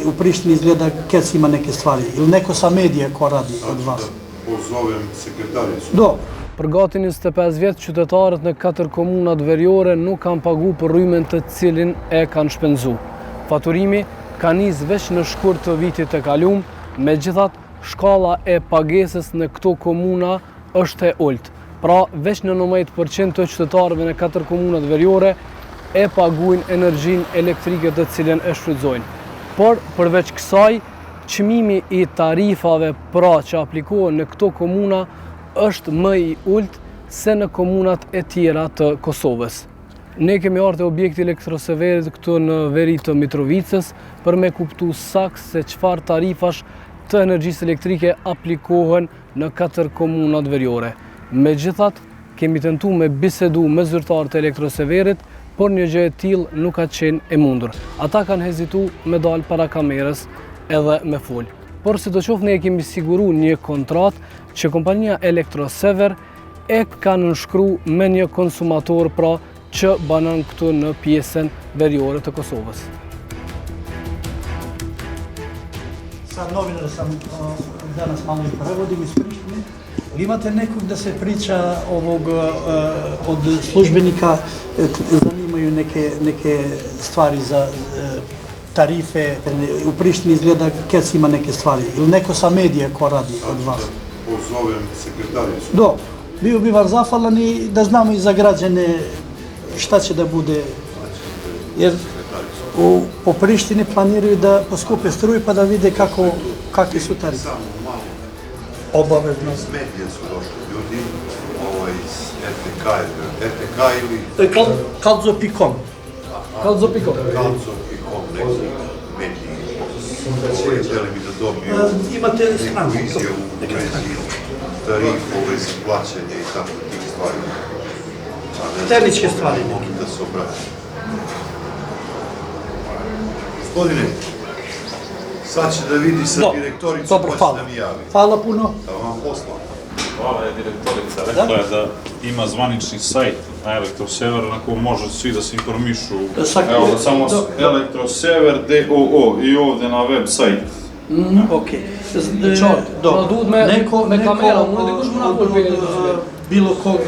U Prištini izgleda kad ima neke stvari. Ili neko sa medija ko radi od vas. Pozovem sekretaricu. Do. Për gati 25 vjetë, qytetarët në 4 komunat veriore nuk kanë pagu për rrymen të cilin e kanë shpenzu. Faturimi ka nis veç në shkurt të vitit të kalum, megjithatë shkalla e pagesës në këto komuna është e ulët. Pra, veç në 90% të qytetarëve në 4 komunat veriore e paguajnë energjinë elektrike të cilën e shfrytëzojnë. Por, përveç kësaj, çmimi i tarifave pra që aplikohen në këto komuna është më i ulët se në komunat e tjera të Kosovës. Ne kemi ardhur te objekti elektroseverit këtu në veri të Mitrovicës për me kuptu sakt se çfarë tarifash të energjisë elektrike aplikohen në 4 komunat veriore. Megjithatë, kemi tentuar me bisedu me zyrtarët e elektroseverit, por një gjë e tillë nuk ka qenë e mundur. Ata kanë hezituar me dalë para kamerës edhe me fol. Por sidoqoftë ne kemi siguru një kontratë që kompania Elektrosever e ka nënshkruar me një konsumator pra që banon këtu në pjesën veriore të Kosovës. Sad novinare sam danas malo i prevodim iz Prištine. Imate nekog da se priča od službenika, zanimaju neke stvari za tarife. U Prištini izgleda kad ima neke stvari. Ili neko sa medija ko radi od vas. Pozovem sekretaricu. Do, bio bi vam zahvalan i da znamo i za građane šta će da bude. Jer po Prištini planiraju da poskupe struju pa da vide kakvi su tarife. Samo malo. Obavezno. Iz medija su došli ljudi, ovo iz RTK ili... Kalzo.com. Kalzo.com. Kalzo.com, neki mediji. Htjeli bi da dobiju Imate neku izjavu u vezi tarifu, u vezi plaćanja i tako tih stvari. Tehničke stvari. Mogu da se obrati. Gospodine, sad će da vidi sa direktoricom pa će da mi javi. Hvala puno. Da vam poslam. Ova je direktorica rekla je da ima zvanični sajt na Elektrosever na kojem može svi da se informišu. Evo da samo Elektrosever DOO i ovdje na web sajt. Okej. Duhet me kamera, unë dikush më na fol për Elektrosever. Bilo kog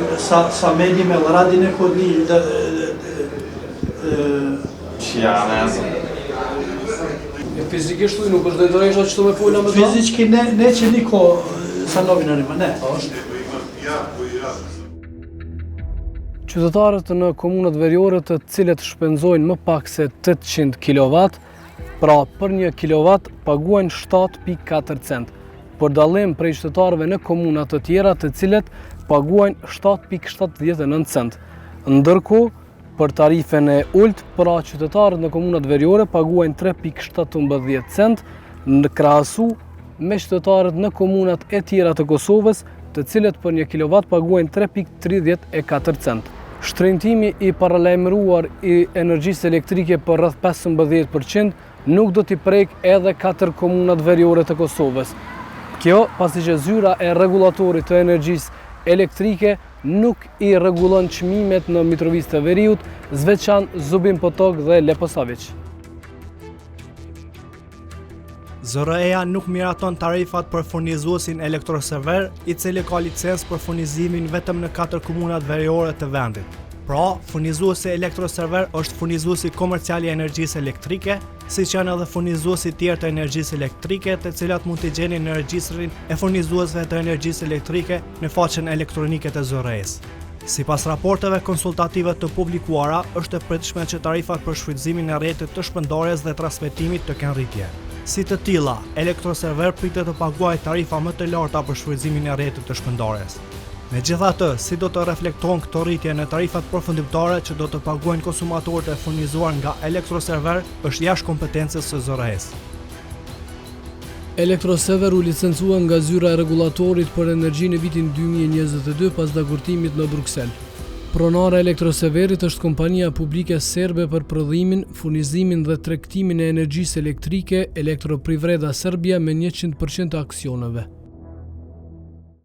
sa medijima, ili radi neko od njih da... Ja ne znam. Fizikisht nuk është do interesa që të me fola me ta? Fizički neće niko sa novinarima, ne. Qytetarët në komunat veriore të cilët shpenzojnë më pak se 800 kW, pra për 1 kW paguajnë 7.4 cent, për dallim prej qytetarëve në komunat të tjera të cilët paguajnë 7.79 cent. Ndërkohë, për tarifen e ulët, pra qytetarët në komunat veriore paguajnë 3.17 cent, në krahasu me qytetarët në komunat e tjera të Kosovës, të cilët për 1 kW paguajnë 3.34 cent. Shtrëngtimi i paralajmëruar i energjisë elektrike për rreth 15% nuk do t'i prek edhe 4 komunat veriore të Kosovës. Kjo pasi që zyra e rregullatorit të energjisë elektrike nuk i rregullon çmimet në Mitrovicë të Veriut, zveçan Zubin Potok dhe Leposavić. ZRE-ja nuk miraton tarifat për furnizuesin Elektrosever, i cili ka licencë për furnizimin vetëm në 4 komunat veriore të vendit. Pra, furnizuesi Elektrosever është furnizuesi komercial i energjisë elektrike, siç janë edhe furnizuesi tjerë të energjisë elektrike, të cilat mund t'i gjeni në regjistrin e furnizuesve të energjisë elektrike në faqen elektronike të ZRE-s. Sipas raporteve konsultative të publikuara, është e pritshme që tarifat për shfrytëzimin e rrjetit të shpërndarjes dhe transmetimit të kenë rritje. Si të tilla, Elektrosever pritet të paguajë tarifa më të larta për shfrytëzimin e rrjetit të shpërndarjes. Megjithatë, si do të reflekton këto rritje në tarifat përfundimtare që do të paguajnë konsumatorët e furnizuar nga Elektrosever, është jashtë kompetencës së ZRE-s. Elektrosever u licencua nga zyra e rregullatorit për energjinë në vitin 2022 pas dakordimit në Bruksel. Pronare Elektroseverit është kompania publike serbe për prodhimin, furnizimin dhe tregtimin e energjisë elektrike Elektroprivreda Serbia me 100% aksioneve.